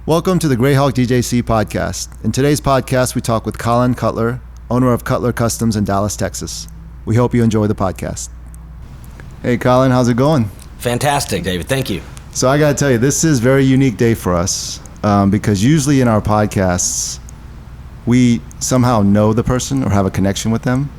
Welcome to the GrayHawk DJC podcast. In today's podcast, we talk with Colin Cutler, owner of Cutler Customs in Dallas, Texas. We hope you enjoy the podcast. Hey, Colin, how's it going? Fantastic, David. Thank you. So I got to tell you, this is a very unique day for us because usually in our podcasts, we somehow know the person or have a connection with them.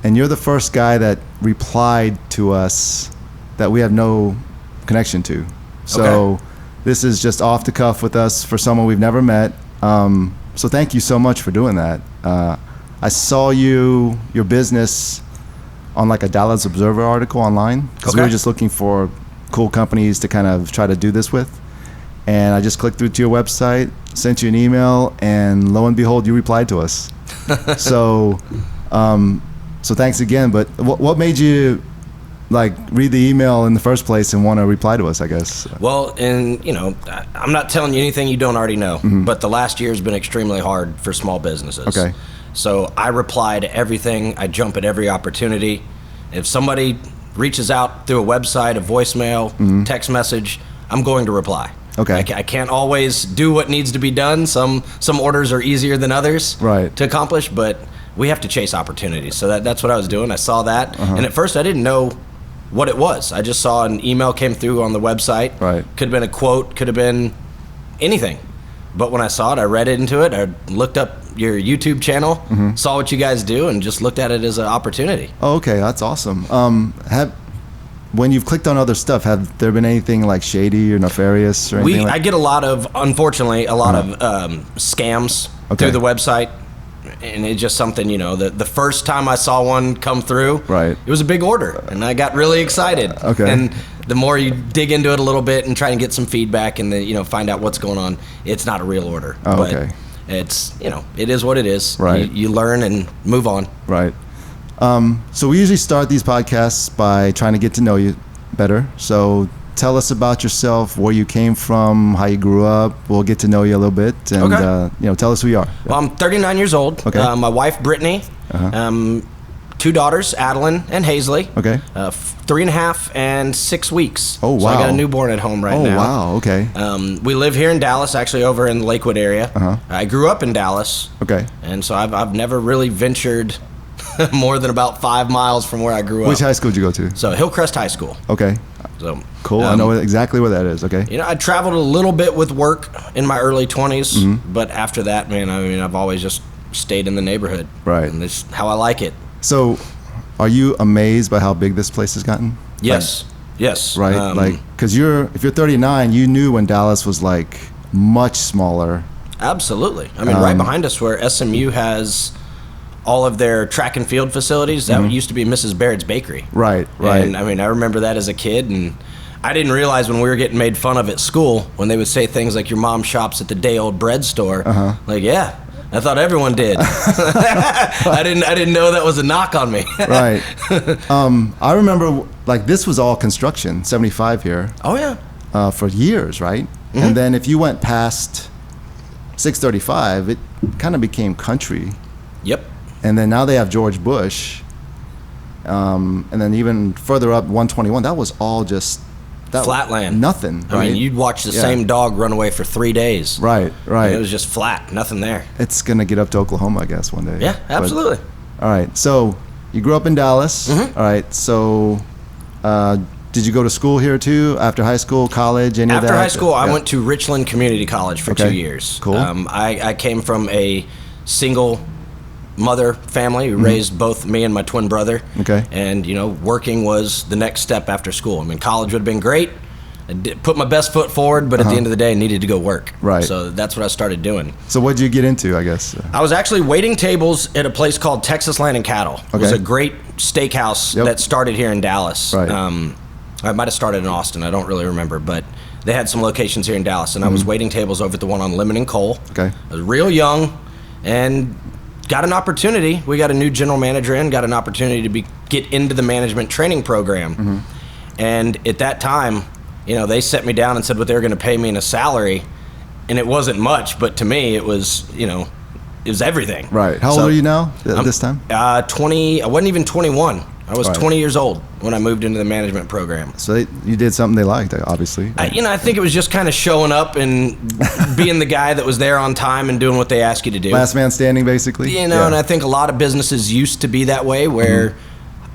And you're the first guy that replied to us that we have no connection to. So Okay. This is just off the cuff with us for someone we've never met. So thank you so much for doing that. I saw your business on like a Dallas Observer article online because we were just looking for cool companies to kind of try to do this with. And I just clicked through to your website, sent you an email, and lo and behold, you replied to us. So thanks again. But what made you like read the email in the first place and want to reply to us, I guess? Well, and I'm not telling you anything you don't already know, but the last year has been extremely hard for small businesses. Okay. So I reply to everything. I jump at every opportunity. If somebody reaches out through a website, a voicemail, text message, I'm going to reply. Okay. I can't always do what needs to be done. Some orders are easier than others to accomplish, but we have to chase opportunities. So that's what I was doing. I saw that, and at first I didn't know what it was. I just saw an email came through on the website. Right. Could have been a quote, could have been anything. But when I saw it, I read into it. I looked up your YouTube channel, saw what you guys do, and just looked at it as an opportunity. Oh, okay, that's awesome. When you've clicked on other stuff, have there been anything like shady or nefarious or anything? I get unfortunately, a lot of scams through the website. And it's just something, the first time I saw one come through, it was a big order, and I got really excited. Okay. And the more you dig into it a little bit and try and get some feedback and then, find out what's going on, it's not a real order. Oh, but okay. It's, it is what it is. Right. You learn and move on. Right. So we usually start these podcasts by trying to get to know you better. So tell us about yourself, where you came from, how you grew up. We'll get to know you a little bit, and tell us who you are. Well, I'm 39 years old. Okay. My wife, Brittany. Two daughters, Adeline and Hazley. Okay. 3.5 and 6 weeks. Oh, wow. So I got a newborn at home right now. Oh, wow. Okay. We live here in Dallas, actually over in the Lakewood area. I grew up in Dallas. Okay. And so I've never really ventured more than about 5 miles from where I grew up. Which high school did you go to? So Hillcrest High School. Okay. So cool. I know exactly where that is. Okay. I traveled a little bit with work in my early 20s, but after that, man, I've always just stayed in the neighborhood. Right. And that's how I like it. So, are you amazed by how big this place has gotten? Yes. Yes. Right. Because if you're 39, you knew when Dallas was like much smaller. Absolutely. Right behind us, where SMU has all of their track and field facilities, that used to be Mrs. Baird's Bakery. Right. And I remember that as a kid, and I didn't realize when we were getting made fun of at school when they would say things like, "Your mom shops at the day-old bread store." Like, yeah, I thought everyone did. I didn't know that was a knock on me. Right. I remember like this was all construction, 75 here. Oh yeah. For years, right? And then if you went past 635, it kind of became country. Yep. And then now they have George Bush. And then even further up 121, that was all just flatland. Nothing. Right? You'd watch the same dog run away for 3 days. Right. It was just flat, nothing there. It's gonna get up to Oklahoma, I guess, one day. Yeah, absolutely. All right. So you grew up in Dallas. All right. So did you go to school here too? After high school, college, any of that? After high school, I went to Richland Community College for 2 years. Cool. I came from a single mother family who raised both me and my twin brother. Okay. And, working was the next step after school. College would have been great. I put my best foot forward, but at the end of the day, I needed to go work. Right. So that's what I started doing. So what did you get into, I guess? I was actually waiting tables at a place called Texas Land and Cattle. It was a great steakhouse that started here in Dallas. Right. I might have started in Austin. I don't really remember, but they had some locations here in Dallas, and I was waiting tables over at the one on Lemon and Cole. Okay. I was real young and got an opportunity. We got a new general manager in, got an opportunity to get into the management training program. And at that time, they set me down and said what they were going to pay me in a salary, and it wasn't much, but to me it was, it was everything. Right. How old are you now at this time? 20. I wasn't even 21 I was 20 years old when I moved into the management program. So you did something they liked, obviously. I think it was just kind of showing up and being the guy that was there on time and doing what they ask you to do. Last man standing, basically. And I think a lot of businesses used to be that way, where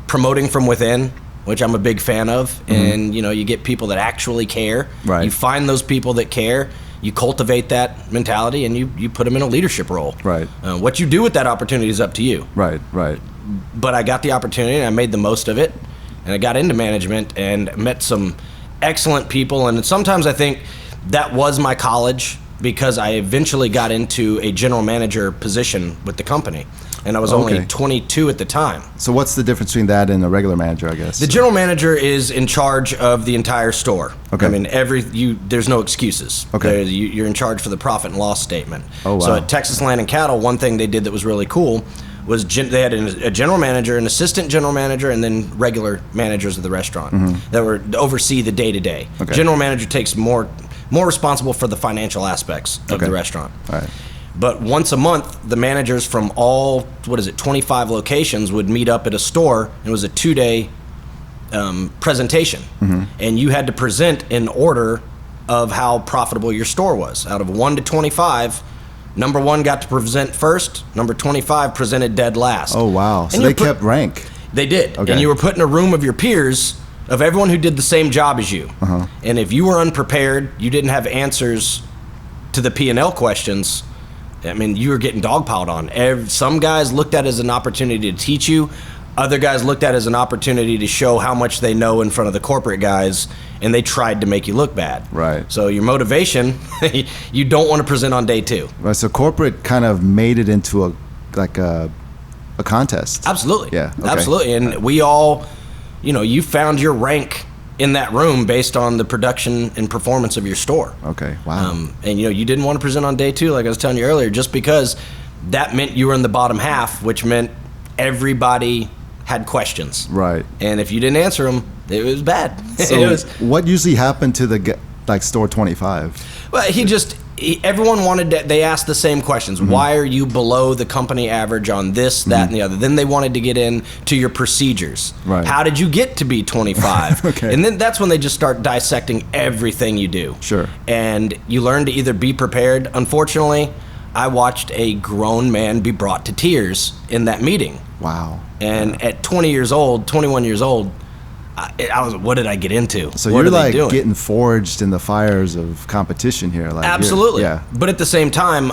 promoting from within, which I'm a big fan of, and you get people that actually care. Right. You find those people that care. You cultivate that mentality, and you put them in a leadership role. Right. What you do with that opportunity is up to you. Right. But I got the opportunity, and I made the most of it, and I got into management and met some excellent people. And sometimes I think that was my college, because I eventually got into a general manager position with the company, and I was only 22 at the time. So what's the difference between that and a regular manager, I guess? The general manager is in charge of the entire store. Okay. I mean, there's no excuses. Okay. You're in charge for the profit and loss statement. Oh, wow. So at Texas Land and Cattle, one thing they did that was really cool was they had a general manager, an assistant general manager, and then regular managers of the restaurant that were to oversee the day-to-day. Okay. General manager takes more responsible for the financial aspects of the restaurant. All right. But once a month, the managers from all, 25 locations would meet up at a store, and it was a 2-day presentation. And you had to present in order of how profitable your store was. Out of 1 to 25, number 1 got to present first, number 25 presented dead last. Oh, wow. So they kept rank. They did. Okay. And you were put in a room of your peers, of everyone who did the same job as you. And if you were unprepared, you didn't have answers to the P&L questions, I mean, you were getting dogpiled on. Some guys looked at it as an opportunity to teach you. Other guys looked at it as an opportunity to show how much they know in front of the corporate guys, and they tried to make you look bad. Right. So your motivation, you don't want to present on day 2. Right. So corporate kind of made it into a contest. Absolutely. Yeah. Okay. Absolutely. And we all, you found your rank in that room based on the production and performance of your store. Okay. Wow. And you didn't want to present on day 2, like I was telling you earlier, just because that meant you were in the bottom half, which meant everybody had questions. Right. And if you didn't answer them, it was bad. So what usually happened to the store 25? Well, everyone wanted to, they asked the same questions. Why are you below the company average on this, that, and the other? Then they wanted to get into your procedures. Right. How did you get to be 25? Okay. And then that's when they just start dissecting everything you do. Sure. And you learn to either be prepared. Unfortunately, I watched a grown man be brought to tears in that meeting. Wow. And at 21 years old, I was, what did I get into? So what you're are they doing? getting forged in the fires of competition here. Absolutely. Yeah. But at the same time,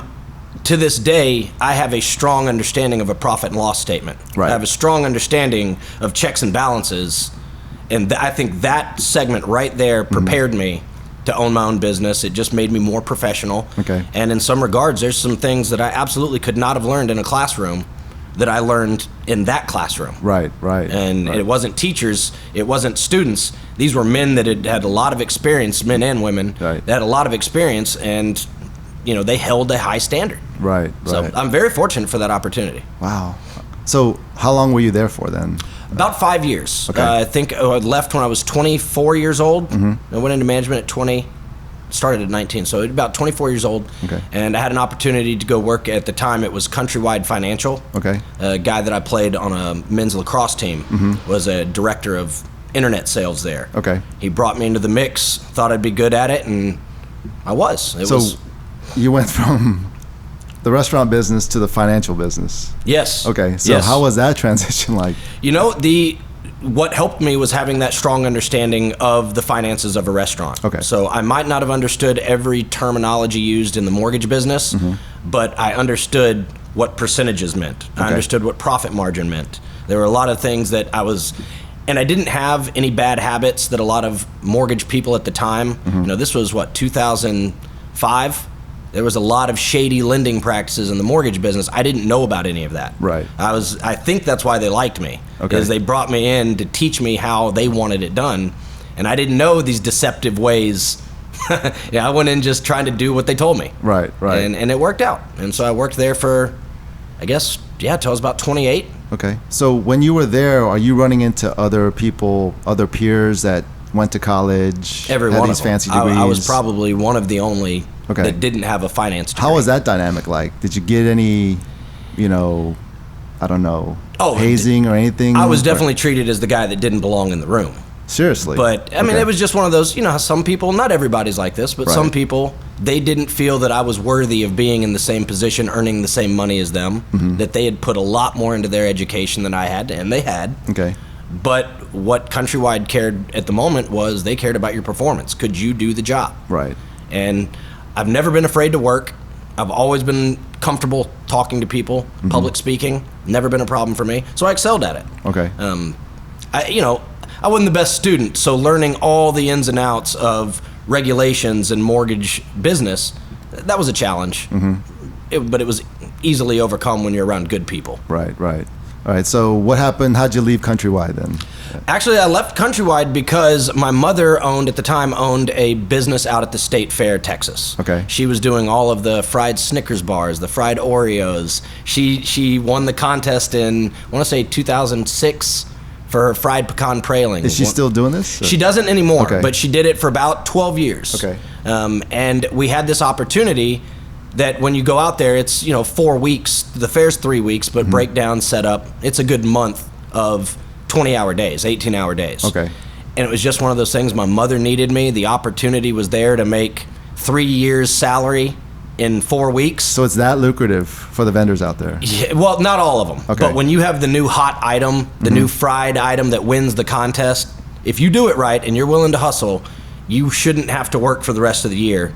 to this day, I have a strong understanding of a profit and loss statement. Right. I have a strong understanding of checks and balances. And I think that segment right there prepared me to own my own business. It just made me more professional. Okay. And in some regards, there's some things that I absolutely could not have learned in a classroom that I learned in that classroom. Right. And it wasn't teachers, it wasn't students. These were men that had a lot of experience, men and women, Right. that had a lot of experience, and they held a high standard. Right. So I'm very fortunate for that opportunity. Wow. So how long were you there for then? About 5 years. Okay. I think I left when I was 24 years old. I went into management at 20. Started at 19, so about 24 years old. Okay. And I had an opportunity to go work, at the time it was Countrywide Financial. Okay. A guy that I played on a men's lacrosse team was a director of internet sales there. Okay. He brought me into the mix, thought I'd be good at it, and I was. You went from the restaurant business to the financial business. Yes. Okay. So Yes. how was that transition like? What helped me was having that strong understanding of the finances of a restaurant. Okay. So I might not have understood every terminology used in the mortgage business, but I understood what percentages meant. Okay. I understood what profit margin meant. There were a lot of things that and I didn't have any bad habits that a lot of mortgage people at the time, this was 2005. There was a lot of shady lending practices in the mortgage business. I didn't know about any of that. Right. I think that's why they liked me. Okay. Is they brought me in to teach me how they wanted it done, and I didn't know these deceptive ways. I went in just trying to do what they told me. Right. And it worked out. And so I worked there for, I guess, till I was about 28. Okay. So when you were there, are you running into other people, other peers that went to college, Every had one these of them. fancy degrees? I was probably one of the only Okay. that didn't have a finance degree. How was that dynamic like? Did you get any, I don't know, Oh, hazing or anything? I was definitely treated as the guy that didn't belong in the room. Seriously? But, I mean, it was just one of those, you know, how some people, not everybody's like this, but some people, they didn't feel that I was worthy of being in the same position, earning the same money as them, that they had put a lot more into their education than I had, and they had. Okay. But what Countrywide cared at the moment was they cared about your performance. Could you do the job? Right. And I've never been afraid to work. I've always been comfortable talking to people, public speaking, never been a problem for me. So I excelled at it. Okay. I wasn't the best student, so learning all the ins and outs of regulations and mortgage business, that was a challenge. But it was easily overcome when you're around good people. Right. All right, so what happened? How'd you leave Countrywide then? Actually, I left Countrywide because my mother at the time owned a business out at the State Fair, Texas. Okay. She was doing all of the fried Snickers bars, the fried Oreos. She won the contest in, I want to say 2006 for her fried pecan praline. Is she still doing this? She doesn't anymore, Okay. but she did it for about 12 years. Okay. And we had this opportunity that when you go out there, it's 4 weeks. The fair's 3 weeks, but breakdown set up. It's a good month of 20-hour days, 18-hour days. Okay. And it was just one of those things. My mother needed me. The opportunity was there to make 3 years' salary in 4 weeks. So it's that lucrative for the vendors out there? Yeah, well, not all of them. Okay. But when you have the new hot item, the new fried item that wins the contest, if you do it right and you're willing to hustle, you shouldn't have to work for the rest of the year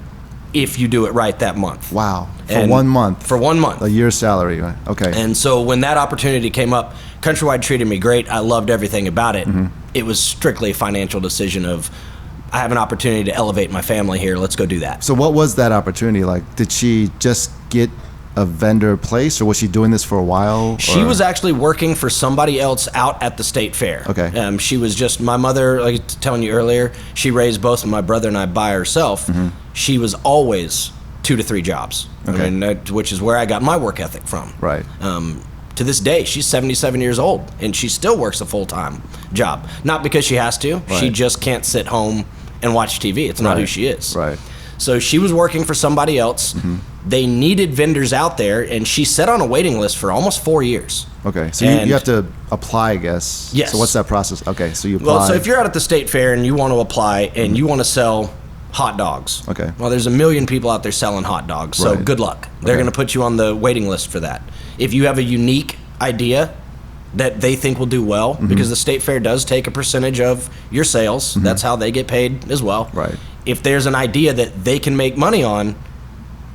if you do it right that month. Wow. For And 1 month? For 1 month. A year's salary, right? Okay. And so when that opportunity came up, Countrywide treated me great. I loved everything about it. It was strictly a financial decision of, I have an opportunity to elevate my family here. Let's go do that. So what was that opportunity like? Did she just get a vendor place, or was she doing this for a while? She was actually working for somebody else out at the state fair. Okay. She was just, my mother, like I was telling you earlier, she raised both of my brother and I by herself. She was always 2 to 3 jobs. Okay. I mean, which is where I got my work ethic from. Right. To this day, she's 77 years old, and she still works a full-time job. Not because she has to. Right. She just can't sit home and watch TV. It's not who she is. Right. So she was working for somebody else. They needed vendors out there, and she sat on a waiting list for almost 4 years. Okay. So And- you have to apply, I guess. Yes. So what's that process? Okay. So you apply. Well, so if you're out at the state fair and you want to apply and you want to sell hot dogs. Okay. Well, there's a million people out there selling hot dogs, so Right. good luck. They're Okay. going to put you on the waiting list for that. If you have a unique idea that they think will do well, because the state fair does take a percentage of your sales. That's how they get paid as well. Right. If there's an idea that they can make money on,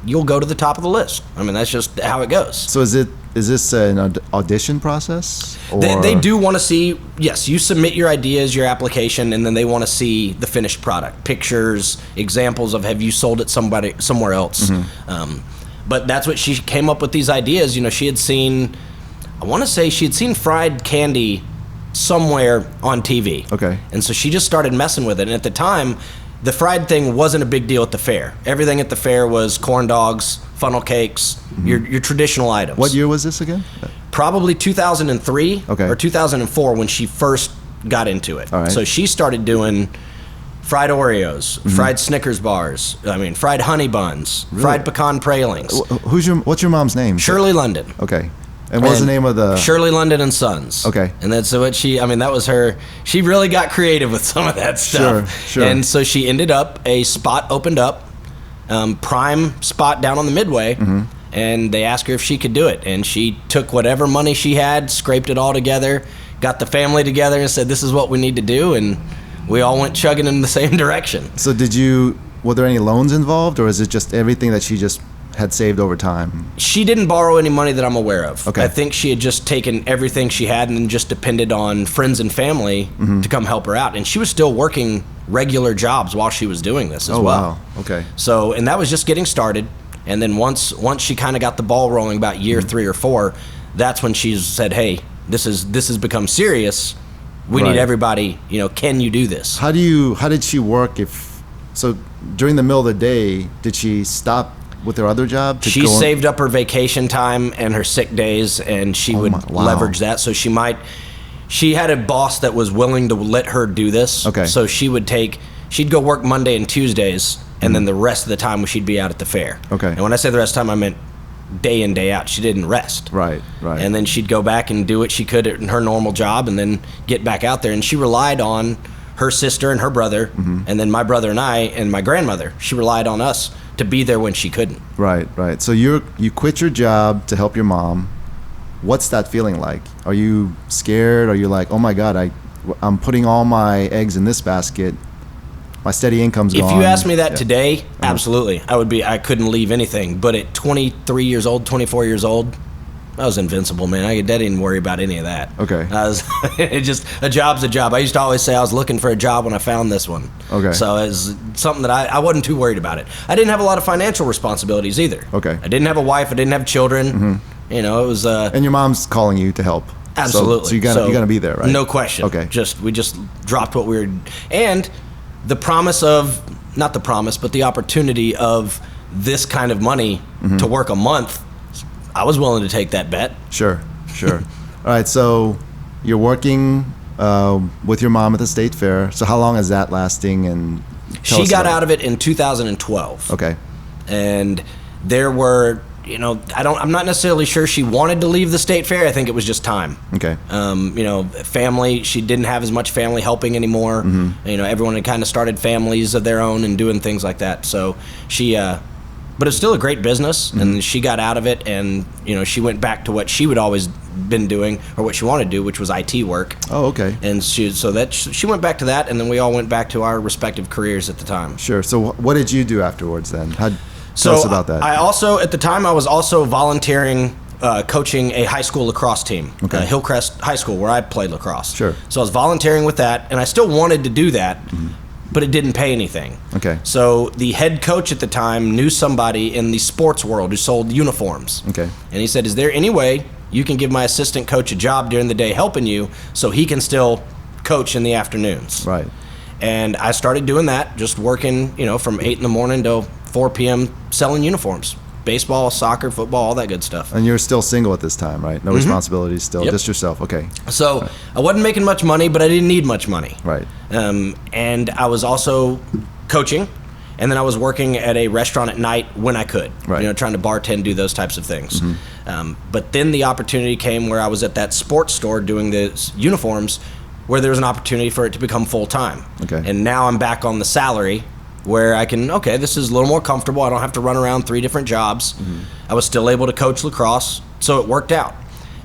you'll go to the top of the list. I mean, that's just how it goes. So is this an audition process? Or? They do want to see, yes, you submit your ideas, your application, and then they want to see the finished product, pictures, examples of have you sold it somewhere else. But that's what she came up with these ideas. She had seen, I want to say she had seen fried candy somewhere on TV. Okay. And so she just started messing with it. And at the time, the fried thing wasn't a big deal at the fair. Everything at the fair was corn dogs, funnel cakes, your traditional items. What year was this again? Probably 2003 Okay. or 2004 when she first got into it. All right. So she started doing fried Oreos, fried Snickers bars, fried honey buns, fried pecan pralines. What's your mom's name? Shirley London. Okay. And what was the name of the? Shirley London and Sons. Okay. And that's what that was her. She really got creative with some of that stuff. Sure. And so she ended up, a spot opened up, prime spot down on the Midway, and they asked her if she could do it. And she took whatever money she had, scraped it all together, got the family together and said, this is what we need to do. And we all went chugging in the same direction. So were there any loans involved, or is it just everything that she just had saved over time? She didn't borrow any money that I'm aware of. Okay. I think she had just taken everything she had and then just depended on friends and family to come help her out. And she was still working regular jobs while she was doing this as well. Wow. Okay. So, and that was just getting started. And then once she kind of got the ball rolling about year 3 or 4, that's when she said, hey, this has become serious. We Right. need everybody, can you do this? How did she work so during the middle of the day, did she stop with her other job? She saved up her vacation time and her sick days, and she would wow. leverage that. So she had a boss that was willing to let her do this. Okay. So she'd go work Monday and Tuesdays, and then the rest of the time she'd be out at the fair. Okay. And when I say the rest of the time, I meant day in, day out. She didn't rest. Right. And then she'd go back and do what she could in her normal job and then get back out there. And she relied on her sister and her brother, and then my brother and I and my grandmother. She relied on us to be there when she couldn't. Right. So you quit your job to help your mom. What's that feeling like? Are you scared? Are you like, oh my God, I'm putting all my eggs in this basket. My steady income's gone. If you asked me that today, absolutely. I couldn't leave anything. But at 23 years old, 24 years old, I was invincible, man. I didn't worry about any of that. Okay. A job's a job. I used to always say I was looking for a job when I found this one. Okay. So it was something that I wasn't too worried about it. I didn't have a lot of financial responsibilities either. Okay. I didn't have a wife. I didn't have children. You know, it was... and your mom's calling you to help. Absolutely. So you gotta be there, right? No question. Okay. We just dropped what we were... And the promise of... Not the promise, but the opportunity of this kind of money to work a month... I was willing to take that bet. Sure. All right, so you're working with your mom at the state fair. So how long is that lasting? And she got out of it in 2012. Okay. And there were, I'm not necessarily sure she wanted to leave the state fair. I think it was just time. Okay. Family, she didn't have as much family helping anymore. Everyone had kind of started families of their own and doing things like that. So she... But it's still a great business, and she got out of it, and she went back to what she would always been doing, or what she wanted to do, which was IT work. Oh, okay. And she went back to that, and then we all went back to our respective careers at the time. Sure. So what did you do afterwards then? Tell us about that. I also, at the time, I was also volunteering, coaching a high school lacrosse team, Hillcrest High School, where I played lacrosse. Sure. So I was volunteering with that, and I still wanted to do that. But it didn't pay anything. Okay. So the head coach at the time knew somebody in the sports world who sold uniforms. Okay. And he said, is there any way you can give my assistant coach a job during the day helping you so he can still coach in the afternoons? Right. And I started doing that, just working, from 8 in the morning till 4 p.m. selling uniforms. Baseball, soccer, football, all that good stuff. And you're still single at this time, right? No responsibilities still, just yourself. Okay. So I wasn't making much money, but I didn't need much money. Right. And I was also coaching, and then I was working at a restaurant at night when I could. Right. Trying to bartend, do those types of things. But then the opportunity came where I was at that sports store doing the uniforms, where there was an opportunity for it to become full time. Okay. And now I'm back on the salary, where I can, this is a little more comfortable. I don't have to run around 3 different jobs. I was still able to coach lacrosse, so it worked out.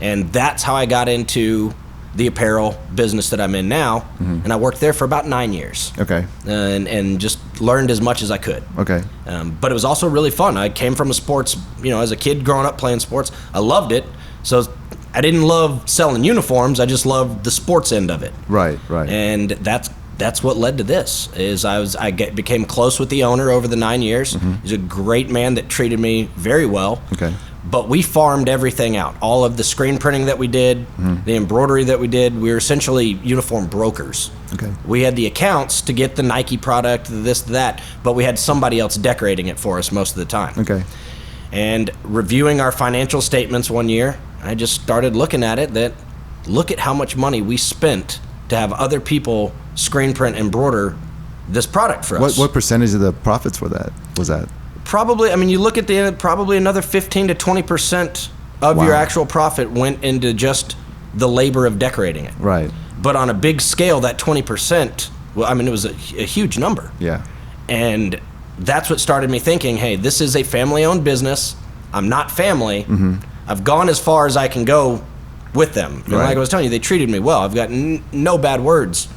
And that's how I got into the apparel business that I'm in now. And I worked there for about 9 years. Okay. And just learned as much as I could. Okay. But it was also really fun. I came from a sports, as a kid growing up playing sports. I loved it. So I didn't love selling uniforms. I just loved the sports end of it. Right. And that's what led to this. Became close with the owner over the 9 years. He's a great man that treated me very well. Okay. But we farmed everything out. All of the screen printing that we did, the embroidery that we did, we were essentially uniform brokers. Okay. We had the accounts to get the Nike product, this, that, but we had somebody else decorating it for us most of the time. Okay. And reviewing our financial statements one year, I just started looking at it look at how much money we spent to have other people screen print, embroider this product for us. What percentage of the profits was that? Probably, you look at the end, probably another 15 to 20% of your actual profit went into just the labor of decorating it. Right. But on a big scale, that 20%, it was a huge number. Yeah. And that's what started me thinking, hey, this is a family-owned business. I'm not family. I've gone as far as I can go with them. And like I was telling you, they treated me well. I've got no bad words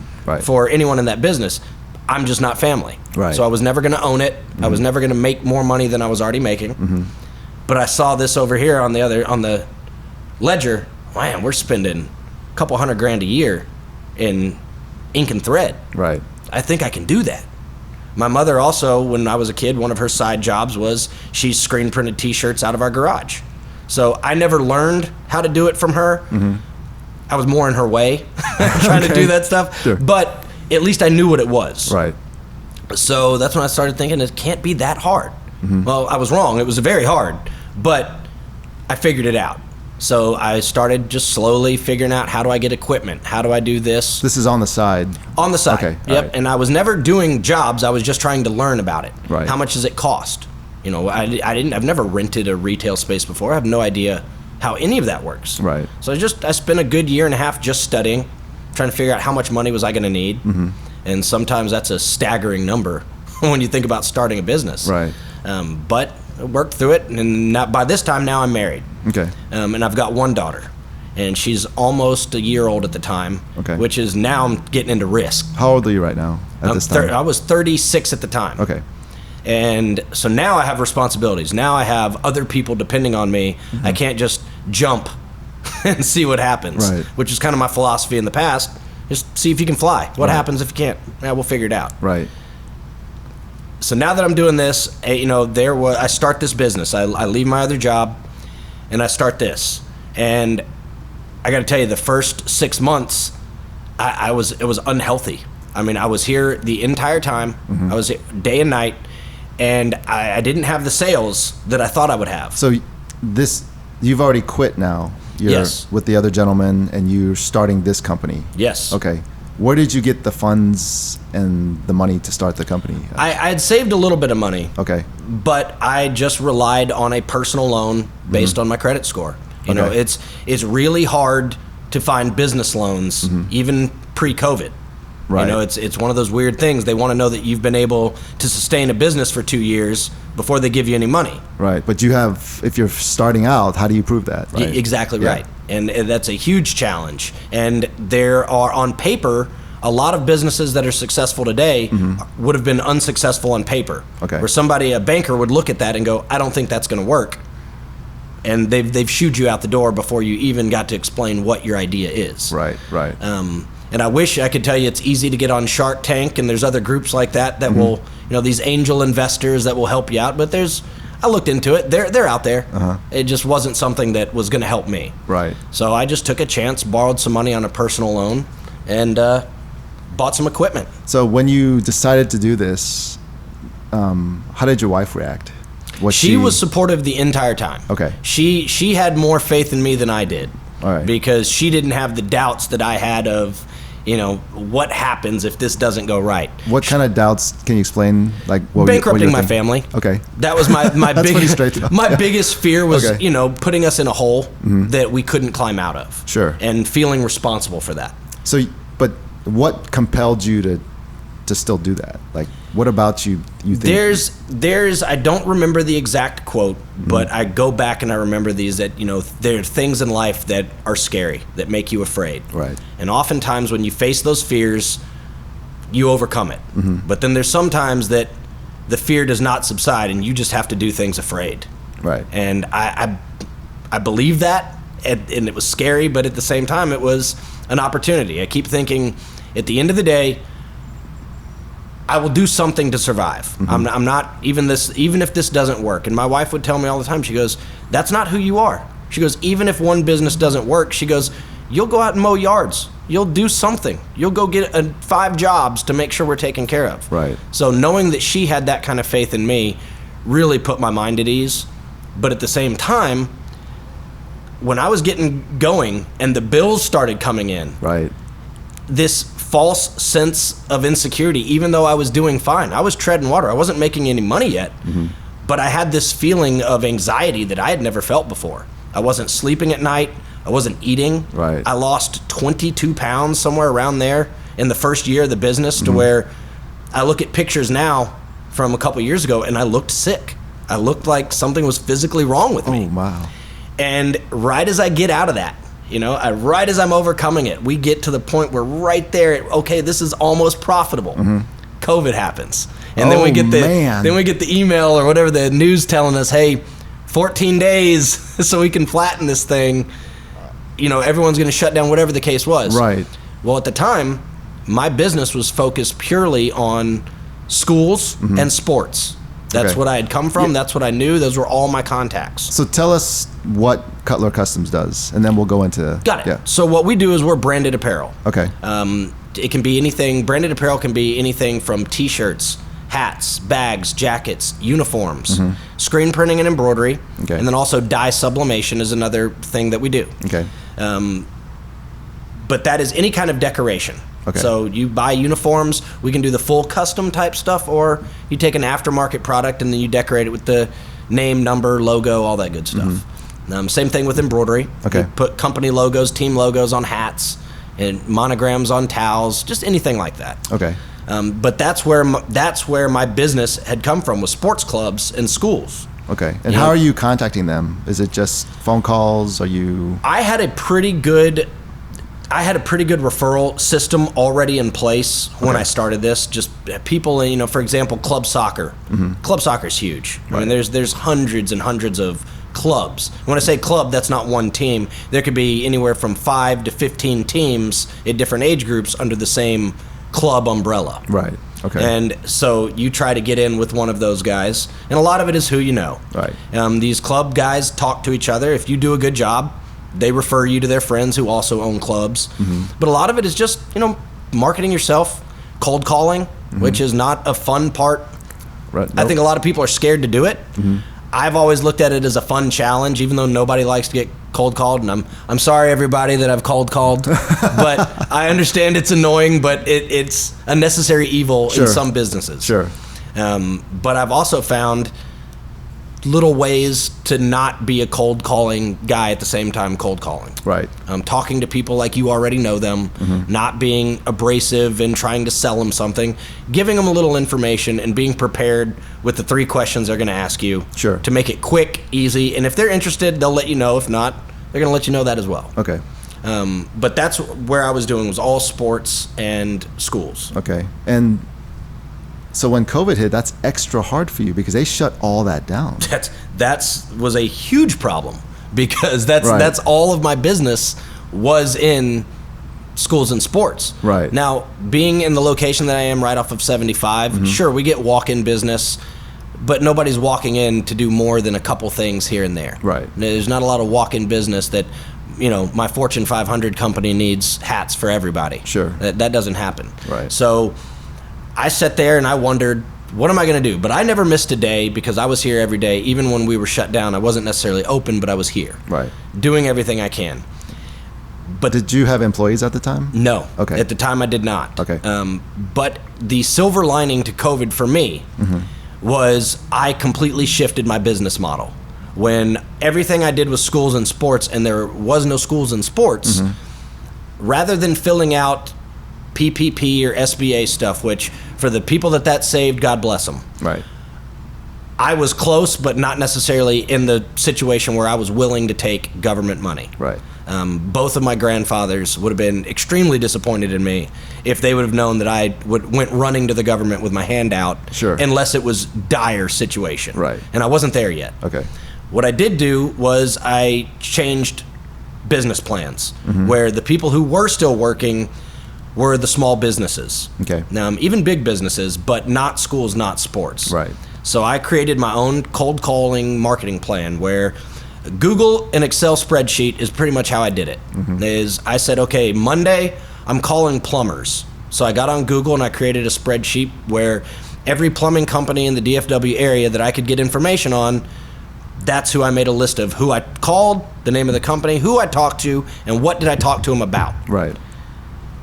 for anyone in that business. I'm just not family. Right. So I was never going to own it. I was never going to make more money than I was already making. But I saw this over here on the ledger. Man, we're spending a couple $100,000 a year in ink and thread. Right. I think I can do that. My mother also, when I was a kid, one of her side jobs was she screen printed T-shirts out of our garage. So I never learned how to do it from her. I was more in her way trying to do that stuff. Sure. But at least I knew what it was. Right. So that's when I started thinking it can't be that hard. Well, I was wrong. It was very hard. But I figured it out. So I started just slowly figuring out, how do I get equipment? How do I do this? This is on the side. On the side. Okay. Yep. Right. And I was never doing jobs. I was just trying to learn about it. Right. How much does it cost? I've never rented a retail space before. I have no idea how any of that works. Right. So I spent a good year and a half just studying, trying to figure out how much money was I going to need. Mm-hmm. And sometimes that's a staggering number when you think about starting a business. Right. But I worked through it, and by this time now I'm married. Okay. And I've got one daughter, and she's almost a year old at the time. Okay. Which is now I'm getting into risk. How old are you right now at this time? I was 36 at the time. Okay. And so now I have responsibilities. Now I have other people depending on me. Mm-hmm. I can't just jump and see what happens, right. Which is kind of my philosophy in the past. Just see if you can fly. What happens if you can't? We'll figure it out. Right. So now that I'm doing this, I start this business. I leave my other job, and I start this. And I got to tell you, the first 6 months, it was unhealthy. I mean, I was here the entire time. Mm-hmm. I was here day and night, and I didn't have the sales that I thought I would have. So you've already quit now. You're with the other gentleman, and you're starting this company. Yes. Okay. Where did you get the funds and the money to start the company? I had saved a little bit of money. Okay. But I just relied on a personal loan based on my credit score. You know, it's really hard to find business loans, even pre-COVID. Right. You know, it's one of those weird things. They want to know that you've been able to sustain a business for 2 years before they give you any money. Right. But if you're starting out, how do you prove that? Right? Exactly right. And that's a huge challenge. And there are, on paper, a lot of businesses that are successful today would have been unsuccessful on paper. Okay. Where a banker would look at that and go, I don't think that's going to work. And they've shooed you out the door before you even got to explain what your idea is. Right. And I wish I could tell you it's easy to get on Shark Tank, and there's other groups like that will, these angel investors that will help you out. But I looked into it. They're out there. Uh-huh. It just wasn't something that was going to help me. Right. So I just took a chance, borrowed some money on a personal loan, and bought some equipment. So when you decided to do this, how did your wife react? She was supportive the entire time. Okay. She had more faith in me than I did. All right. Because she didn't have the doubts that I had of, what happens if this doesn't go right. What kind of doubts can you explain? Like bankrupting my family. Okay. That was my biggest fear was, putting us in a hole that we couldn't climb out of. Sure. And feeling responsible for that. So, but what compelled you to still do that? Like, what about you think? There's I don't remember the exact quote, but I go back and I remember these, that there are things in life that are scary, that make you afraid. Right. And oftentimes when you face those fears, you overcome it. But then there's sometimes that the fear does not subside and you just have to do things afraid. Right. And I believe that, and it was scary, but at the same time it was an opportunity. I keep thinking, at the end of the day, I will do something to survive. I'm not even if this doesn't work. And my wife would tell me all the time, she goes, that's not who you are. She goes, even if one business doesn't work, she goes, you'll go out and mow yards. You'll do something. You'll go get 5 jobs to make sure we're taken care of. Right. So knowing that she had that kind of faith in me really put my mind at ease. But at the same time, when I was getting going and the bills started coming in, right, this false sense of insecurity, even though I was doing fine. I was treading water. I wasn't making any money yet, but I had this feeling of anxiety that I had never felt before. I wasn't sleeping at night. I wasn't eating. Right. I lost 22 pounds, somewhere around there, in the first year of the business, to where I look at pictures now from a couple years ago and I looked sick. I looked like something was physically wrong with me. Oh, wow. And right as I get out of that, right as I'm overcoming it, we get to the point where right there, okay, this is almost profitable. COVID happens. And then we get the email or whatever, the news telling us, hey, 14 days so we can flatten this thing. Everyone's going to shut down, whatever the case was. Right. Well, at the time, my business was focused purely on schools and sports. That's what I had come from. Yeah. That's what I knew. Those were all my contacts. So tell us what Cutler Customs does, and then we'll go into... Got it. Yeah. So what we do is we're branded apparel. Okay. It can be anything. Branded apparel can be anything from T-shirts, hats, bags, jackets, uniforms, screen printing and embroidery, and then also dye sublimation is another thing that we do. Okay. But that is any kind of decoration. Okay. So you buy uniforms, we can do the full custom type stuff, or you take an aftermarket product and then you decorate it with the name, number, logo, all that good stuff. Same thing with embroidery. Okay. You put company logos, team logos on hats, and monograms on towels, just anything like that. Okay. But that's where my business had come from, was sports clubs and schools. Okay. And how are you contacting them? Is it just phone calls? Are you? I had a pretty good referral system already in place when I started this. Just people, for example, club soccer. Club soccer is huge. Right. I mean, there's hundreds and hundreds of clubs. When I say club, that's not one team. There could be anywhere from 5 to 15 teams in different age groups under the same club umbrella. Right. Okay. And so you try to get in with one of those guys, and a lot of it is who you know. Right. These club guys talk to each other. If you do a good job, they refer you to their friends who also own clubs. But a lot of it is just, marketing yourself, cold calling, which is not a fun part. Right. I think a lot of people are scared to do it. I've always looked at it as a fun challenge, even though nobody likes to get cold called. And I'm sorry, everybody, that I've cold called. But I understand it's annoying, but it's a necessary evil in some businesses. Sure. But I've also found little ways to not be a cold calling guy at the same time cold calling. Right. Talking to people like you already know them, not being abrasive and trying to sell them something, giving them a little information and being prepared with the 3 questions they're going to ask you to make it quick, easy. And if they're interested, they'll let you know. If not, they're going to let you know that as well. Okay. But that's where I was doing, was all sports and schools. Okay. And so when COVID hit, that's extra hard for you because they shut all that down. That was a huge problem, because that's all of my business was in schools and sports. Right. Now, being in the location that I am right off of 75, sure, we get walk-in business, but nobody's walking in to do more than a couple things here and there. Right. There's not a lot of walk-in business that, my Fortune 500 company needs hats for everybody. Sure. That doesn't happen. Right. So I sat there and I wondered, what am I going to do? But I never missed a day because I was here every day. Even when we were shut down, I wasn't necessarily open, but I was here. Right. Doing everything I can. But did you have employees at the time? No. Okay. At the time, I did not. Okay. But the silver lining to COVID for me was I completely shifted my business model. When everything I did was schools and sports, and there was no schools and sports, rather than filling out PPP or SBA stuff, which for the people that saved, God bless them. Right. I was close, but not necessarily in the situation where I was willing to take government money. Right. Both of my grandfathers would have been extremely disappointed in me if they would have known that I went running to the government with my hand out, unless it was dire situation. Right. And I wasn't there yet. Okay. What I did do was I changed business plans, where the people who were still working were the small businesses. Okay. Even big businesses, but not schools, not sports. Right. So I created my own cold calling marketing plan, where Google and Excel spreadsheet is pretty much how I did it. Is I said, okay, Monday I'm calling plumbers. So I got on Google and I created a spreadsheet where every plumbing company in the DFW area that I could get information on, that's who I made a list of, who I called, the name of the company, who I talked to, and what did I talk to them about. Right.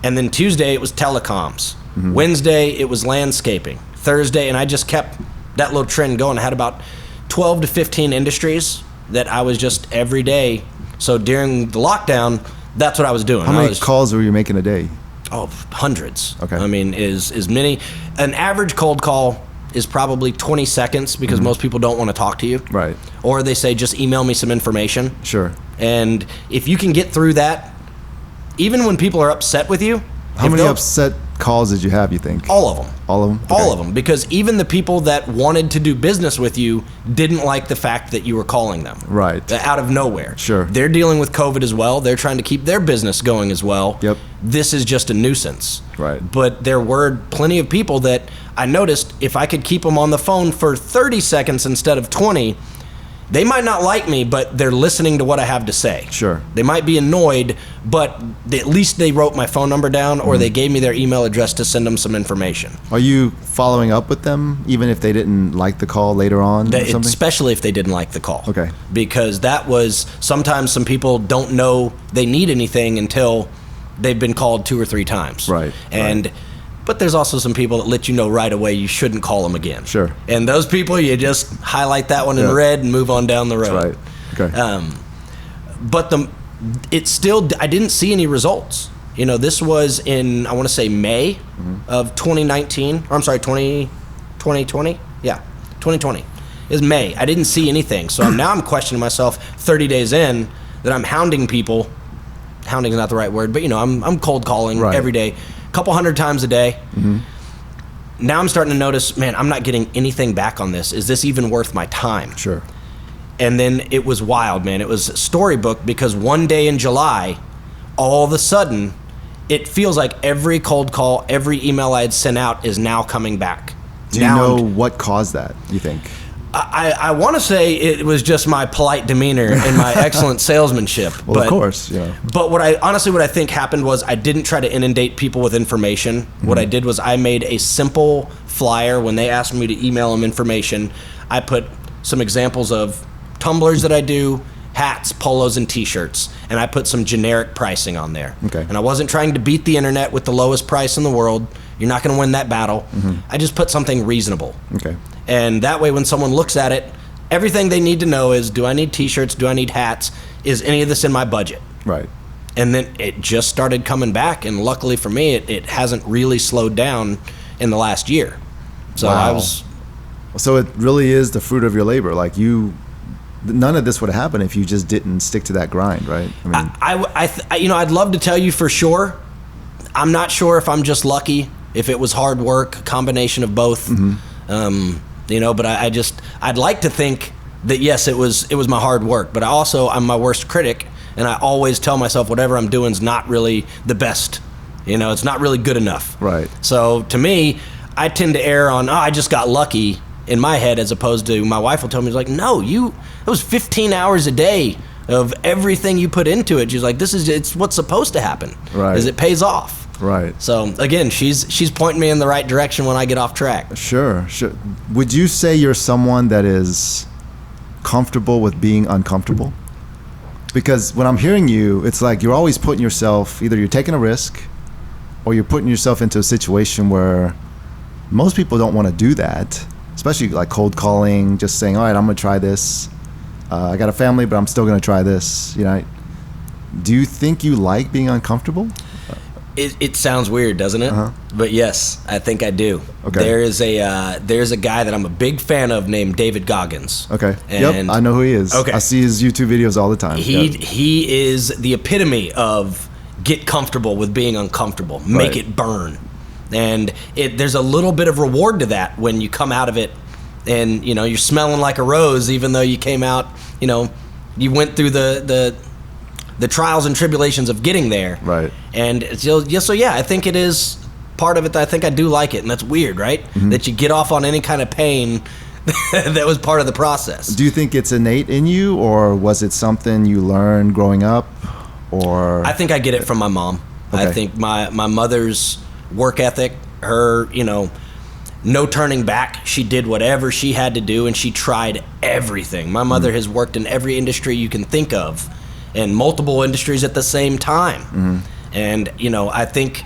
And then Tuesday it was telecoms. Wednesday it was landscaping. Thursday, and I just kept that little trend going. I had about 12 to 15 industries that I was just every day. So during the lockdown, that's what I was doing. How many calls were you making a day? Oh, hundreds. Okay. I mean, is many. An average cold call is probably 20 seconds because most people don't want to talk to you. Right. Or they say, just email me some information. Sure. And if you can get through that, even when people are upset with you. How many upset calls did you have, you think? All of them. All of them? Okay. All of them. Because even the people that wanted to do business with you didn't like the fact that you were calling them. Right. Out of nowhere. Sure. They're dealing with COVID as well. They're trying to keep their business going as well. Yep. This is just a nuisance. Right. But there were plenty of people that I noticed if I could keep them on the phone for 30 seconds instead of 20, they might not like me, but they're listening to what I have to say. Sure. They might be annoyed, but at least they wrote my phone number down, or they gave me their email address to send them some information. Are you following up with them, even if they didn't like the call later on or something? Especially if they didn't like the call. Okay. Because that was, sometimes some people don't know they need anything until they've been called 2 or 3 times. Right. But there's also some people that let you know right away you shouldn't call them again. Sure. And those people, you just highlight that one in red and move on down the road. That's right. Okay. But I didn't see any results. You know, this was in, I want to say May of 2019, or I'm sorry, 2020? Yeah, 2020. It was May. I didn't see anything. So now I'm questioning myself 30 days in that I'm hounding people. Hounding is not the right word, but you know, I'm cold calling every day. Couple hundred times a day. Now I'm starting to notice, man, I'm not getting anything back on this. Is this even worth my time? Sure. And then it was wild, man. It was storybook because one day in July, all of a sudden, it feels like every cold call, every email I had sent out is now coming back. Do you know what caused that, you think? I want to say it was just my polite demeanor and my excellent salesmanship. Well, of course, yeah. But what I think happened was I didn't try to inundate people with information. What I did was I made a simple flyer. When they asked me to email them information, I put some examples of tumblers that I do, hats, polos, and t-shirts, and I put some generic pricing on there. Okay. And I wasn't trying to beat the internet with the lowest price in the world. You're not going to win that battle. I just put something reasonable. Okay. And that way, when someone looks at it, everything they need to know is, do I need t-shirts? Do I need hats? Is any of this in my budget? Right. And then it just started coming back, and luckily for me, it hasn't really slowed down in the last year. So wow. So it really is the fruit of your labor. Like none of this would happen if you just didn't stick to that grind, right? I mean, I'd love to tell you for sure. I'm not sure if I'm just lucky, if it was hard work, a combination of both. But I'd like to think that yes, it was my hard work, but I'm my worst critic, and I always tell myself whatever I'm doing is not really the best. You know, it's not really good enough. Right. So to me, I tend to err on, I just got lucky in my head, as opposed to my wife will tell me, like, no, it was 15 hours a day of everything you put into it. She's like, it's what's supposed to happen. Right. Is it pays off. Right. So again, she's pointing me in the right direction when I get off track. Sure. Would you say you're someone that is comfortable with being uncomfortable? Because when I'm hearing you, it's like you're always putting yourself, either you're taking a risk or you're putting yourself into a situation where most people don't want to do that, especially like cold calling, just saying, all right, I'm going to try this. I got a family, but I'm still going to try this. You know, do you think you like being uncomfortable? It sounds weird, doesn't it? But yes, I think I do. Okay. There's a guy that I'm a big fan of named David Goggins. Okay. And I know who he is. Okay. I see his YouTube videos all the time. He is the epitome of get comfortable with being uncomfortable. Make it burn. And there's a little bit of reward to that when you come out of it and, you know, you're smelling like a rose, even though you came out, you know, you went through the trials and tribulations of getting there. Right. And I think it is part of it. I think I do like it, and that's weird, right? That you get off on any kind of pain that was part of the process. Do you think it's innate in you, or was it something you learned growing up? Or I think I get it from my mom. Okay. I think my mother's work ethic, her, you know, no turning back. She did whatever she had to do, and she tried everything. My mother has worked in every industry you can think of, and multiple industries at the same time. And, you know, I think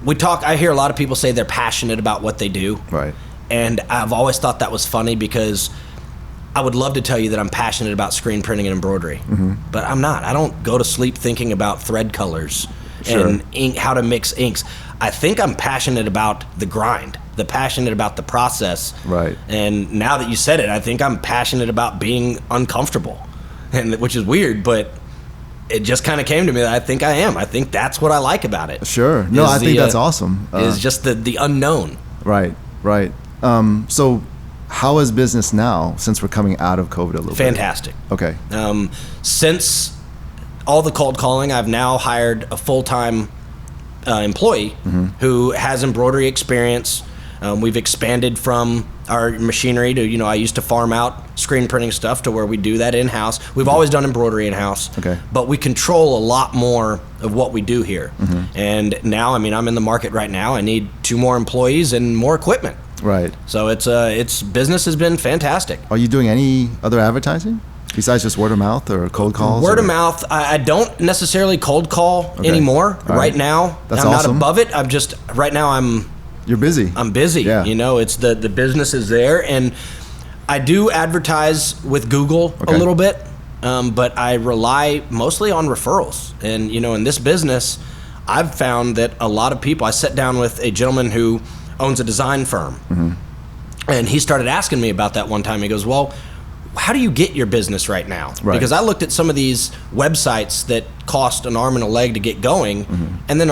I hear a lot of people say they're passionate about what they do. Right. And I've always thought that was funny, because I would love to tell you that I'm passionate about screen printing and embroidery, but I'm not. I don't go to sleep thinking about thread colors and ink, how to mix inks. I think I'm passionate about the grind, passionate about the process. Right. And now that you said it, I think I'm passionate about being uncomfortable, which is weird, but it just kind of came to me that I think I am. I think that's what I like about it. Sure. No, I think that's awesome. Is just the unknown. Right. So how is business now, since we're coming out of COVID a little Fantastic. bit? Okay. Since all the cold calling, I've now hired a full-time employee who has embroidery experience. We've expanded from our machinery to, you know, I used to farm out screen printing stuff to where we do that in-house. We've always done embroidery in-house, but we control a lot more of what we do here. And now, I mean, I'm in the market right now. I need 2 more employees and more equipment. Right. So it's business has been fantastic. Are you doing any other advertising? Besides just word of mouth or cold calls? Word of mouth. I don't necessarily cold call anymore. Right now, That's I'm awesome. not above it. Right now You're busy. I'm busy. Yeah. You know, it's the business is there, and I do advertise with Google a little bit, but I rely mostly on referrals. And you know, in this business, I've found that a lot of people. I sat down with a gentleman who owns a design firm, and he started asking me about that one time. He goes, "Well, how do you get your business right now?" Right. Because I looked at some of these websites that cost an arm and a leg to get going, and then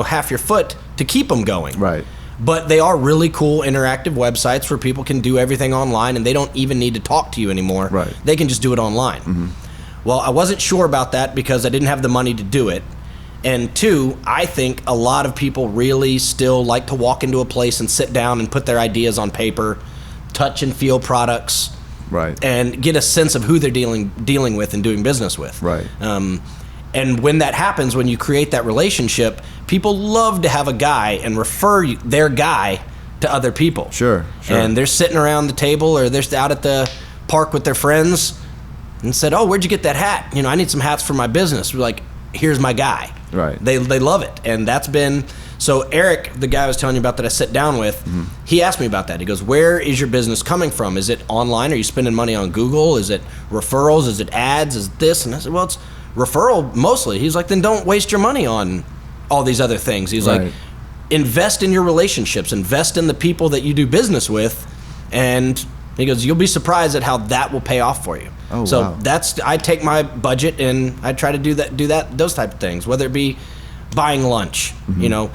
half your foot to keep them going. Right. But they are really cool interactive websites where people can do everything online, and they don't even need to talk to you anymore. Right. They can just do it online. Well, I wasn't sure about that because I didn't have the money to do it. And two, I think a lot of people really still like to walk into a place and sit down and put their ideas on paper, touch and feel products, Right. and get a sense of who they're dealing with and doing business with. Right. And when that happens, when you create that relationship, people love to have a guy and refer their guy to other people. Sure. And they're sitting around the table or they're out at the park with their friends and said, "Oh, where'd you get that hat? You know, I need some hats for my business." We're like, "Here's my guy." Right. They love it. And that's been, so Eric, the guy I was telling you about that I sit down with, he asked me about that. He goes, "Where is your business coming from? Is it online? Are you spending money on Google? Is it referrals? Is it ads? Is it this?" And I said, "Well, it's referral mostly." He's like, "Then don't waste your money on all these other things." He's like, "Invest in your relationships, invest in the people that you do business with." And he goes, "You'll be surprised at how that will pay off for you." Oh, so wow. I take my budget and I try to do those type of things, whether it be buying lunch. You know,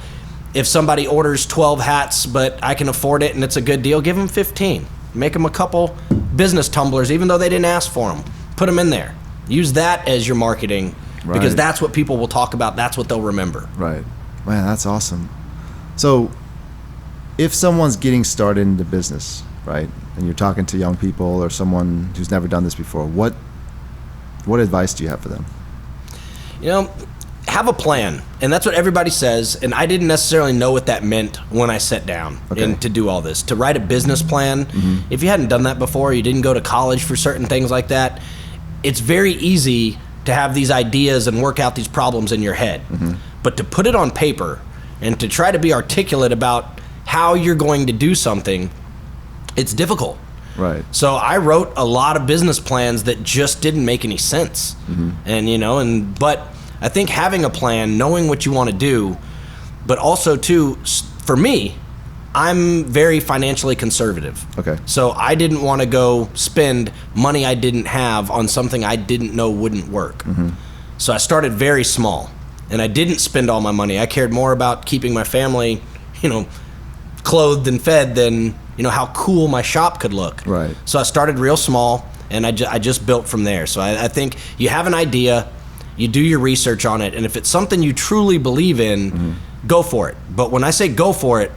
if somebody orders 12 hats, but I can afford it and it's a good deal, give them 15. Make them a couple business tumblers, even though they didn't ask for them. Put them in there. Use that as your marketing because Right. that's what people will talk about. That's what they'll remember. Right. Man, that's awesome. So if someone's getting started into business, right, and you're talking to young people or someone who's never done this before, what advice do you have for them? You know, have a plan. And that's what everybody says. And I didn't necessarily know what that meant when I sat down and to do all this. To write a business plan, if you hadn't done that before, you didn't go to college for certain things like that, it's very easy to have these ideas and work out these problems in your head. But to put it on paper and to try to be articulate about how you're going to do something, it's difficult. Right. So I wrote a lot of business plans that just didn't make any sense. And but I think having a plan, knowing what you want to do, but also too, for me, I'm very financially conservative. Okay. So I didn't want to go spend money I didn't have on something I didn't know wouldn't work. So I started very small, and I didn't spend all my money. I cared more about keeping my family, clothed and fed than, how cool my shop could look. Right. So I started real small, and I just built from there. So I think you have an idea, you do your research on it, and if it's something you truly believe in, go for it. But when I say go for it,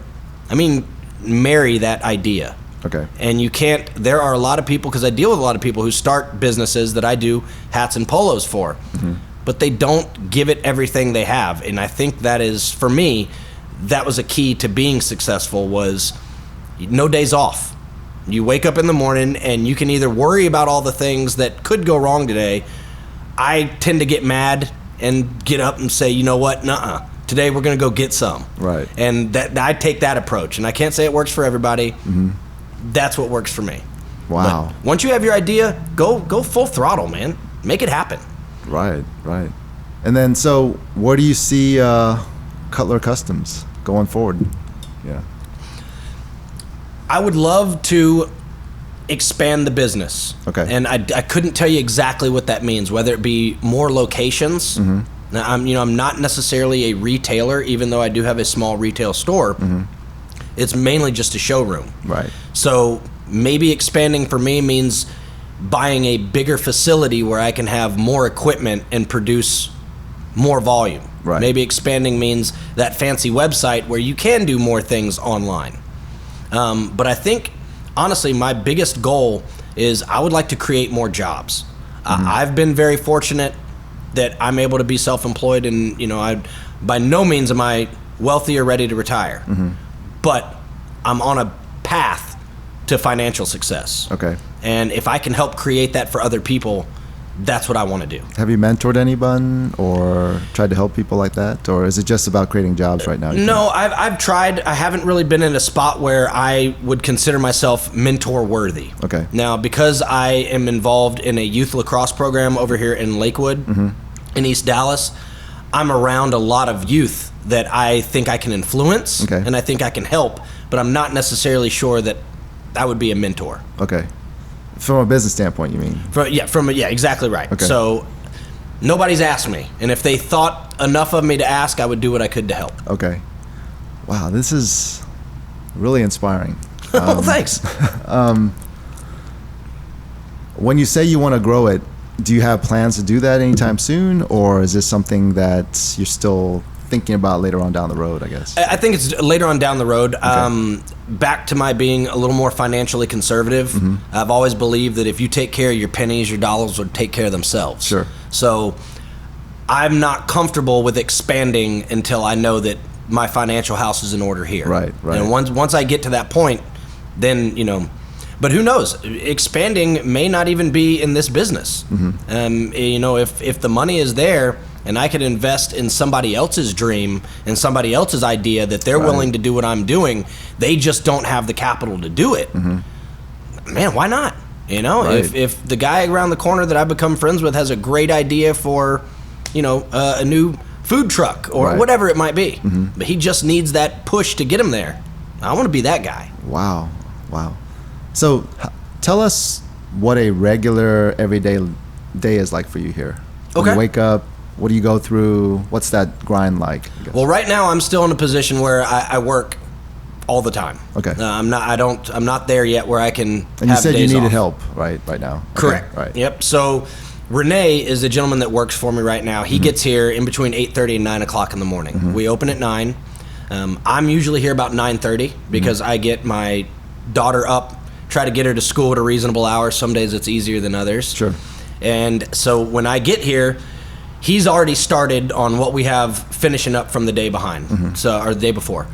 I mean marry that idea. Okay. And you can't, there are a lot of people, because I deal with a lot of people who start businesses that I do hats and polos for, but they don't give it everything they have. And I think that is, for me, that was a key to being successful, was no days off. You wake up in the morning and you can either worry about all the things that could go wrong today. I tend to get mad and get up and say, you know what, nuh-uh. Today we're going to go get some. Right. And that I take that approach. And I can't say it works for everybody. That's what works for me. Wow. But once you have your idea, go full throttle, man. Make it happen. Right. And then, so where do you see Cutler Customs going forward? Yeah. I would love to expand the business. Okay. And I couldn't tell you exactly what that means, whether it be more locations. Now, I'm not necessarily a retailer, even though I do have a small retail store. It's mainly just a showroom. Right. So maybe expanding for me means buying a bigger facility where I can have more equipment and produce more volume. Right. Maybe expanding means that fancy website where you can do more things online. But I think, honestly, my biggest goal is I would like to create more jobs. I've been very fortunate that I'm able to be self-employed, and I by no means am I wealthy or ready to retire, but I'm on a path to financial success. Okay. And if I can help create that for other people, that's what I want to do. Have you mentored anyone or tried to help people like that? Or is it just about creating jobs right now? No, I've tried. I haven't really been in a spot where I would consider myself mentor worthy. Okay. Now, because I am involved in a youth lacrosse program over here in Lakewood, in East Dallas, I'm around a lot of youth that I think I can influence and I think I can help, but I'm not necessarily sure that I would be a mentor. Okay. From a business standpoint, you mean? Yeah, exactly right. Okay. So nobody's asked me, and if they thought enough of me to ask, I would do what I could to help. Okay. Wow, this is really inspiring. Well, thanks. When you say you want to grow it, do you have plans to do that anytime soon, or is this something that you're still thinking about later on down the road, I guess? I think it's later on down the road. Okay. Back to my being a little more financially conservative, I've always believed that if you take care of your pennies, your dollars would take care of themselves. Sure. So I'm not comfortable with expanding until I know that my financial house is in order here. Right. And once I get to that point, then, but who knows? Expanding may not even be in this business. If the money is there, and I could invest in somebody else's dream and somebody else's idea that they're willing to do what I'm doing, they just don't have the capital to do it. Man, why not? If the guy around the corner that I've become friends with has a great idea for, a new food truck or whatever it might be, but he just needs that push to get him there, I want to be that guy. Wow. So tell us what a regular, everyday day is like for you here. When you wake up, what do you go through? What's that grind like? Well, right now I'm still in a position where I work all the time. Okay. I'm not there yet where I can. And you said you needed help right now. Correct. Okay, right. Yep. So Renee is the gentleman that works for me right now. He gets here in between 8:30 and 9 o'clock in the morning. We open at 9. I'm usually here about 9:30 because I get my daughter up, try to get her to school at a reasonable hour. Some days it's easier than others. Sure. And so when I get here, he's already started on what we have finishing up from the day behind, or the day before.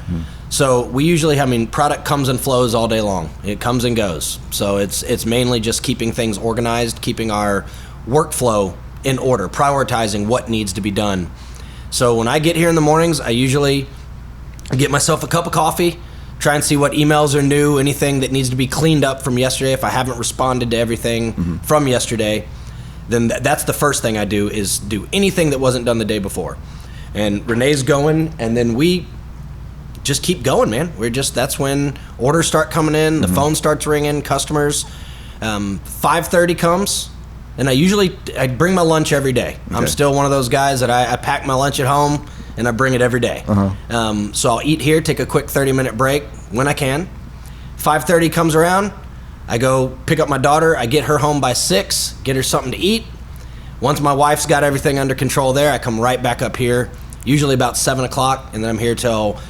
So we usually, product comes and flows all day long. It comes and goes. So it's mainly just keeping things organized, keeping our workflow in order, prioritizing what needs to be done. So when I get here in the mornings, I usually get myself a cup of coffee, try and see what emails are new, anything that needs to be cleaned up from yesterday. If I haven't responded to everything from yesterday, then that's the first thing I do, is do anything that wasn't done the day before. And Renee's going, and then we just keep going, man. That's when orders start coming in, the phone starts ringing, customers. 5:30 comes, and I bring my lunch every day. Okay. I'm still one of those guys that I pack my lunch at home, and I bring it every day. So I'll eat here, take a quick 30-minute break when I can. 5:30 comes around, I go pick up my daughter, I get her home by 6, get her something to eat. Once my wife's got everything under control there, I come right back up here, usually about 7 o'clock, and then I'm here till,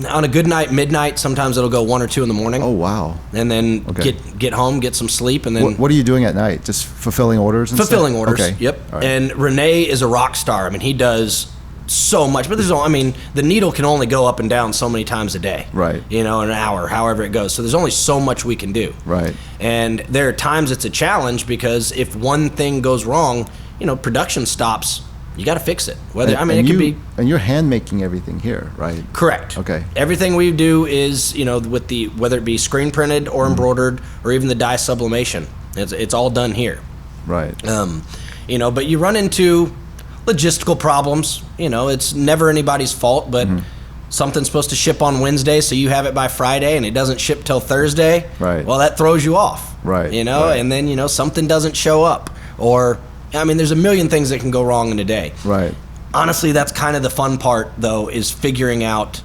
on a good night, midnight. Sometimes it'll go 1 or 2 in the morning. Oh, wow. And then get home, get some sleep, and then... What are you doing at night? Just fulfilling orders and fulfilling stuff? orders, Okay. Yep. Right. And Renee is a rock star. He does so much, but the needle can only go up and down so many times a day. Right. An hour, however it goes. So there's only so much we can do. Right. And there are times it's a challenge, because if one thing goes wrong, production stops. You got to fix it. And you're hand making everything here, right? Correct. Okay. Everything we do is, with whether it be screen printed or embroidered or even the dye sublimation, it's all done here. Right. But you run into logistical problems. It's never anybody's fault, but something's supposed to ship on Wednesday, so you have it by Friday, and it doesn't ship till Thursday. Right. Well, that throws you off. Right. Right. And then, something doesn't show up. Or, there's a million things that can go wrong in a day. Right. Honestly, that's kind of the fun part, though, is figuring out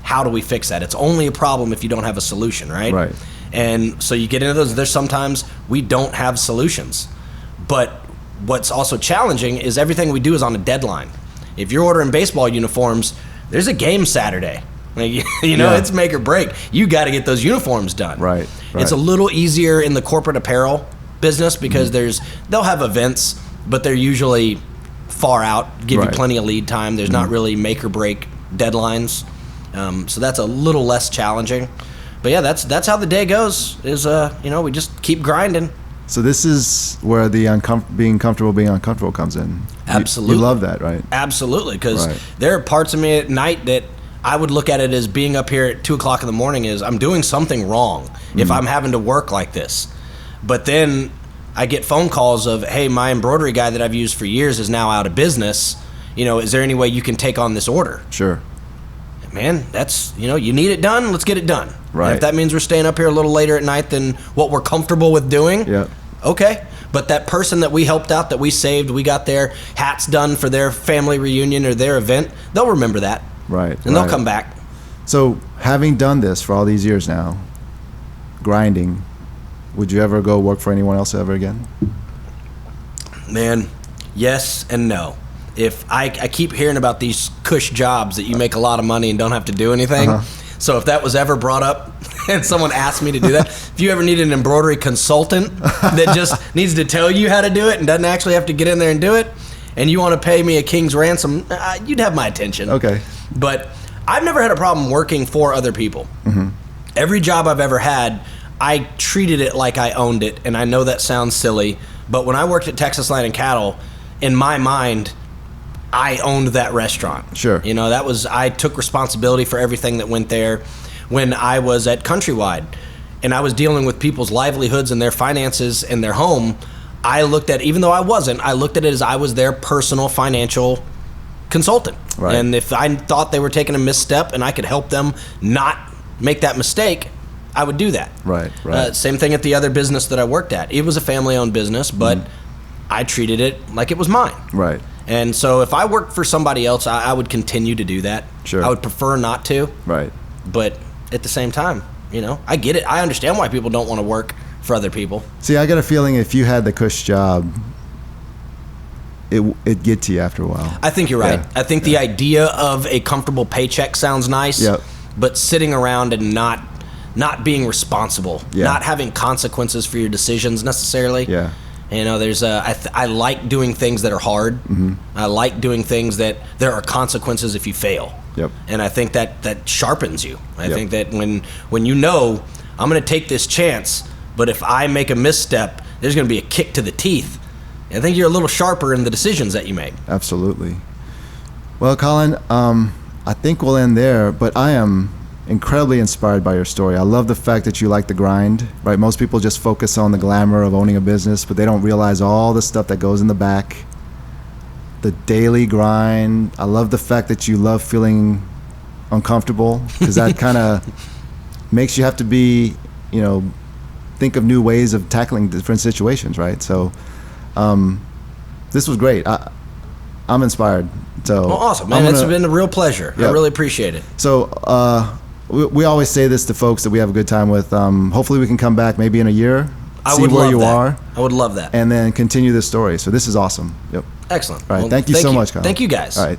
how do we fix that. It's only a problem if you don't have a solution, right? Right. And so you get into those. There's sometimes we don't have solutions. But what's also challenging is everything we do is on a deadline. If you're ordering baseball uniforms, there's a game Saturday. It's make or break. You got to get those uniforms done. Right. It's a little easier in the corporate apparel business because they'll have events, but they're usually far out, give you plenty of lead time. There's not really make or break deadlines. So that's a little less challenging. But yeah, that's how the day goes. Is we just keep grinding. So this is where the being uncomfortable comes in. Absolutely. You love that, right? Absolutely, because there are parts of me at night that I would look at it as being up here at 2 o'clock in the morning is I'm doing something wrong if I'm having to work like this. But then I get phone calls of, hey, my embroidery guy that I've used for years is now out of business. Is there any way you can take on this order? Sure. Man, that's, you need it done, let's get it done. Right. And if that means we're staying up here a little later at night than what we're comfortable with doing, okay. But that person that we helped out, that we saved, we got their hats done for their family reunion or their event, they'll remember that. Right. And they'll come back. So having done this for all these years now, grinding, would you ever go work for anyone else ever again? Man, yes and no. If I keep hearing about these cush jobs that you make a lot of money and don't have to do anything. So if that was ever brought up and someone asked me to do that, if you ever need an embroidery consultant that just needs to tell you how to do it and doesn't actually have to get in there and do it, and you want to pay me a king's ransom, you'd have my attention. Okay. But I've never had a problem working for other people. Every job I've ever had, I treated it like I owned it, and I know that sounds silly, but when I worked at Texas Land and Cattle, in my mind, I owned that restaurant. Sure. I took responsibility for everything that went there. When I was at Countrywide and I was dealing with people's livelihoods and their finances and their home, I looked at, even though I looked at it as I was their personal financial consultant. Right. And if I thought they were taking a misstep and I could help them not make that mistake, I would do that. Right. Same thing at the other business that I worked at. It was a family-owned business, but I treated it like it was mine. Right. And so if I worked for somebody else, I would continue to do that. Sure. I would prefer not to. Right. But at the same time, I get it. I understand why people don't want to work for other people. See, I got a feeling if you had the cush job, it'd get to you after a while. I think you're right. I think the idea of a comfortable paycheck sounds nice. Yep. But sitting around and not being responsible, not having consequences for your decisions necessarily. Yeah. There's I like doing things that are hard. I like doing things that there are consequences if you fail. Yep. And I think that sharpens you. I think that when I'm going to take this chance, but if I make a misstep, there's going to be a kick to the teeth. I think you're a little sharper in the decisions that you make. Absolutely. Well, Colin, I think we'll end there, but I am incredibly inspired by your story. I love the fact that you like the grind, right? Most people just focus on the glamour of owning a business, but they don't realize all the stuff that goes in the back, the daily grind. I love the fact that you love feeling uncomfortable, because that kind of makes you have to be, think of new ways of tackling different situations, right? So this was great. I'm inspired. So well, awesome, man. It's been a real pleasure. Yep. I really appreciate it. So we always say this to folks that we have a good time with. Hopefully we can come back maybe in a year, see where you are. I would love that. And then continue this story. So this is awesome. Yep. Excellent. All right. Thank you so much, Colin. Thank you, guys. All right.